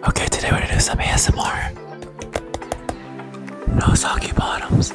Okay, today we're gonna do some ASMR. No soggy bottoms.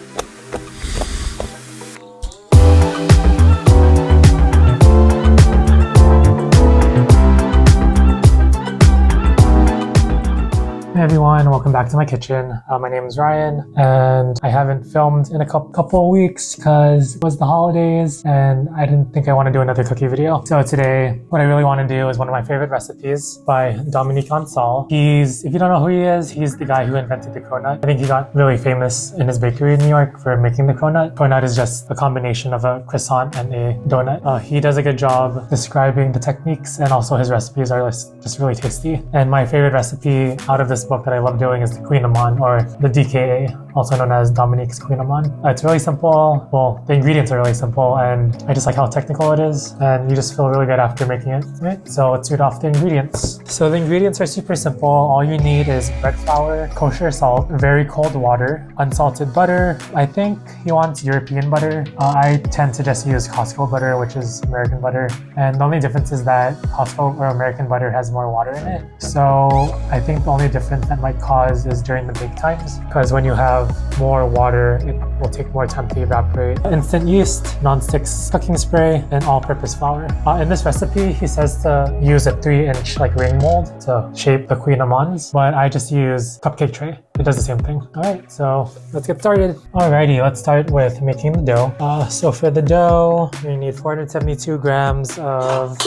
Hey everyone, welcome back to my kitchen. My name is Ryan, and I haven't filmed in a couple of weeks because it was the holidays and I didn't think I want to do another cookie video. So today, what I really want to do is one of my favorite recipes by Dominique Ansel. If you don't know who he is, he's the guy who invented the cronut. I think he got really famous in his bakery in New York for making the cronut. Cronut is just a combination of a croissant and a donut. He does a good job describing the techniques, and also his recipes are just really tasty. And my favorite recipe out of this book that I love doing is the Kouign Amann, or the DKA, also known as Dominique's Kouign Amann. It's really simple. Well, the ingredients are really simple, and I just like how technical it is, and you just feel really good after making it. Right? So let's read off the ingredients. So the ingredients are super simple. All you need is bread flour, kosher salt, very cold water, unsalted butter. I think he wants European butter. I tend to just use Costco butter, which is American butter. And the only difference is that Costco or American butter has more water in it. So I think the only difference that might cause is during the bake times, because when you have more water, it will take more time to evaporate. Instant yeast, non-stick cooking spray, and all-purpose flour. In this recipe, he says to use a 3-inch ring mold to shape the Kouign Amanns, but I just use cupcake tray. It does the same thing. All right, so let's get started. Alrighty, let's start with making the dough. So for the dough, you need 472 grams of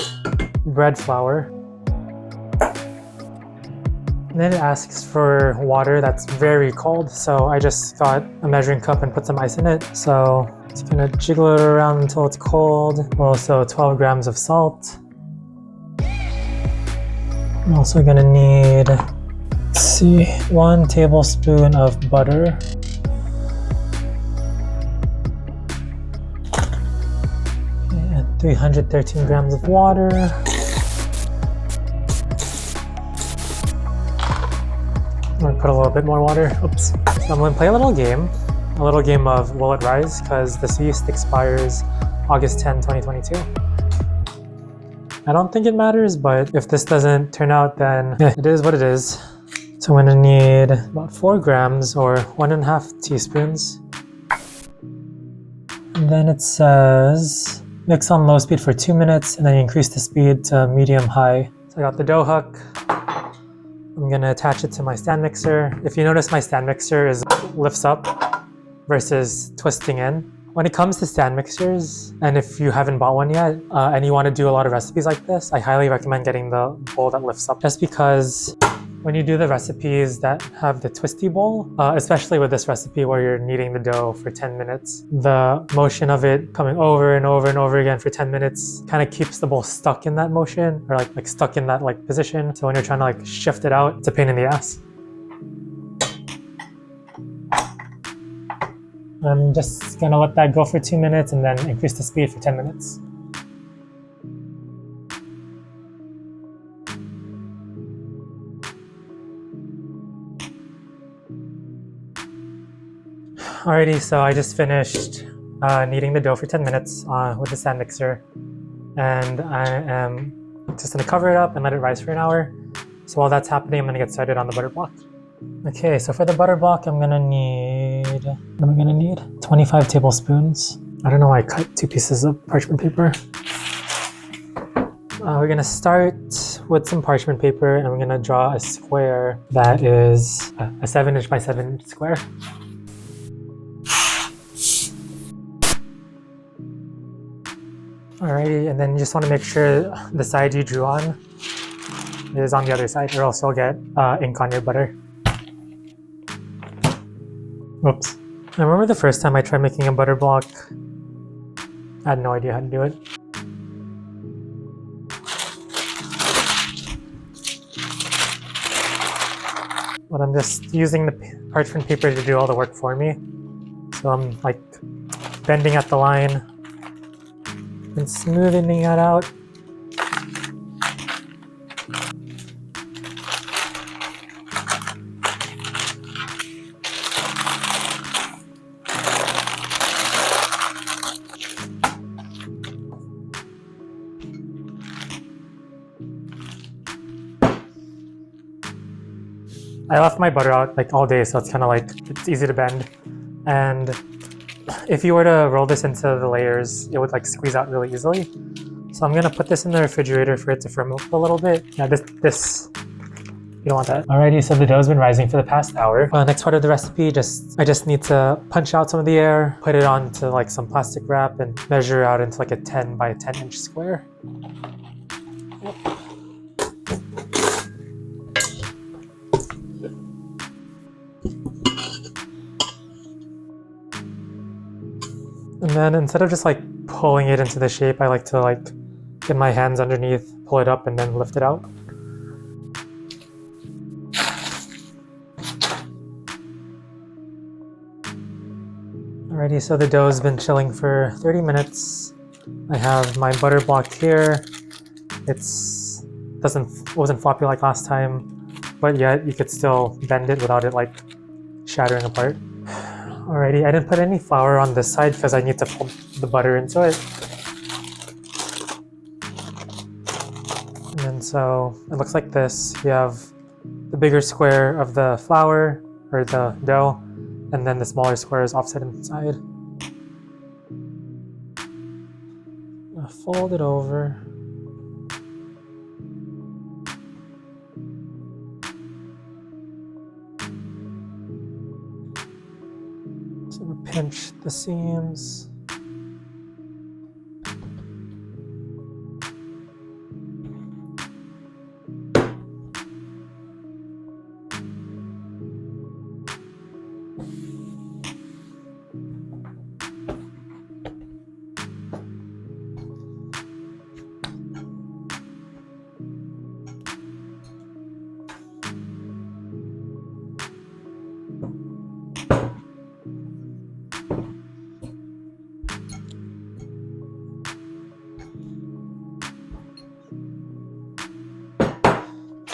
bread flour. And then it asks for water that's very cold, so I just got a measuring cup and put some ice in it. So it's gonna jiggle it around until it's cold. Also 12 grams of salt. I'm also gonna need, 1 tablespoon of butter. And 313 grams of water. I'm gonna put a little bit more water. Oops. So I'm gonna play a little game of Will It Rise, because this yeast expires August 10, 2022. I don't think it matters, but if this doesn't turn out, then it is what it is. So I'm gonna need about 4 grams or 1.5 teaspoons. And then it says, mix on low speed for 2 minutes, and then you increase the speed to medium-high. So I got the dough hook. I'm gonna attach it to my stand mixer. If you notice, my stand mixer lifts up versus twisting in. When it comes to stand mixers, and if you haven't bought one yet, and you wanna do a lot of recipes like this, I highly recommend getting the bowl that lifts up, just because when you do the recipes that have the twisty bowl, especially with this recipe where you're kneading the dough for 10 minutes, the motion of it coming over and over and over again for 10 minutes kind of keeps the bowl stuck in that motion, or like stuck in that position. So when you're trying to shift it out, it's a pain in the ass. I'm just gonna let that go for 2 minutes and then increase the speed for 10 minutes. Alrighty, so I just finished kneading the dough for 10 minutes with the stand mixer, and I am just gonna cover it up and let it rise for an hour. So while that's happening, I'm gonna get started on the butter block. Okay, so for the butter block, I'm gonna need, what am I gonna need? 25 tablespoons. I don't know why I cut 2 pieces of parchment paper. We're gonna start with some parchment paper, and we're gonna draw a square that is a 7-inch by 7-inch square. Alrighty, and then you just want to make sure the side you drew on is on the other side, or else you'll get ink on your butter. Oops. I remember the first time I tried making a butter block, I had no idea how to do it. But I'm just using the parchment paper to do all the work for me. So I'm bending at the line and smoothing it out. I left my butter out like all day, so it's kind of like, it's easy to bend. And if you were to roll this into the layers, it would like squeeze out really easily. So I'm gonna put this in the refrigerator for it to firm up a little bit. Yeah, this you don't want that. Alrighty, so the dough's been rising for the past hour. Next part of the recipe, I just need to punch out some of the air, put it onto like some plastic wrap, and measure out into like a 10 by 10 inch square. And then instead of just like pulling it into the shape, I like to like get my hands underneath, pull it up, and then lift it out. Alrighty, so the dough's been chilling for 30 minutes. I have my butter block here. It wasn't floppy like last time, but yet you could still bend it without it like shattering apart. Alrighty, I didn't put any flour on this side because I need to fold the butter into it. And then so it looks like this. You have the bigger square of the flour or the dough, and then the smaller square is offset inside. I'll fold it over. So I'm gonna pinch the seams.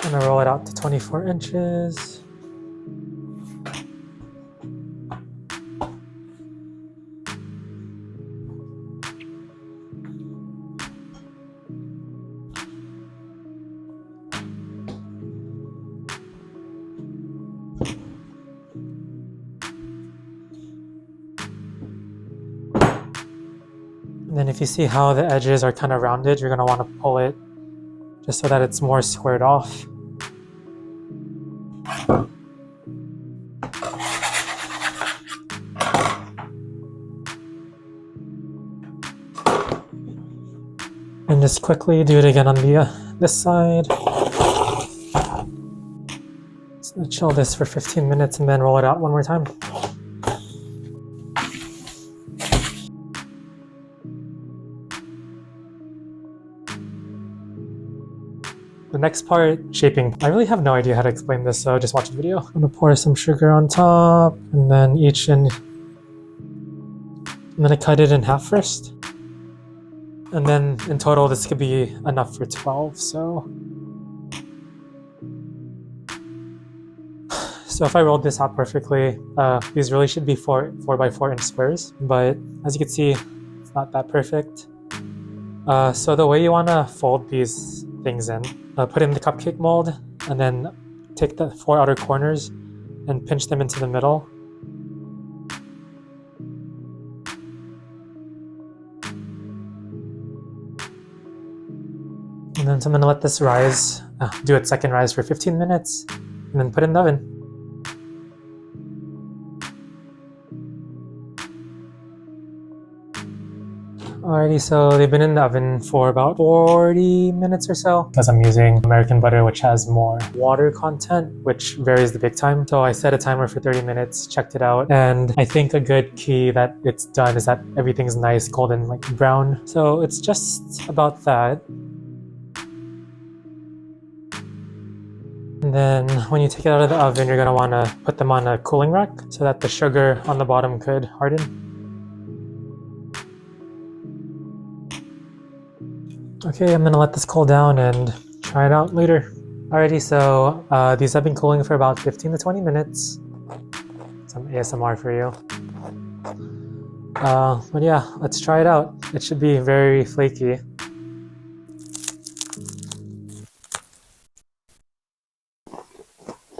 I'm gonna roll it out to 24 inches. And then if you see how the edges are kind of rounded, you're gonna want to pull it just so that it's more squared off. And just quickly do it again on this side. Just gonna chill this for 15 minutes and then roll it out one more time. The next part, shaping. I really have no idea how to explain this, so just watch the video. I'm gonna pour some sugar on top, and then I'm gonna cut it in half first. And then in total, this could be enough for 12, so if I rolled this out perfectly, these really should be 4 by 4 inch squares, but as you can see, it's not that perfect. So the way you wanna fold these things in, put in the cupcake mold, and then take the 4 outer corners and pinch them into the middle. And then so I'm gonna let this rise, do its second rise for 15 minutes, and then put it in the oven. Alrighty, so they've been in the oven for about 40 minutes or so, because I'm using American butter, which has more water content, which varies the big time. So I set a timer for 30 minutes, checked it out, and I think a good key that it's done is that everything's nice, golden, like brown. So it's just about that. And then when you take it out of the oven, you're gonna wanna put them on a cooling rack so that the sugar on the bottom could harden. Okay, I'm gonna let this cool down and try it out later. Alrighty, so these have been cooling for about 15 to 20 minutes. Some ASMR for you. But yeah, let's try it out. It should be very flaky.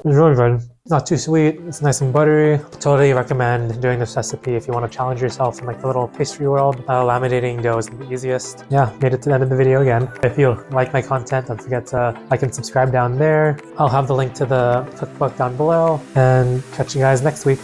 It's really good. Not too sweet. It's nice and buttery. Totally recommend doing this recipe if you want to challenge yourself in like the little pastry world. Laminating dough is the easiest. Yeah, made it to the end of the video again. If you like my content, don't forget to like and subscribe down there. I'll have the link to the cookbook down below, and catch you guys next week.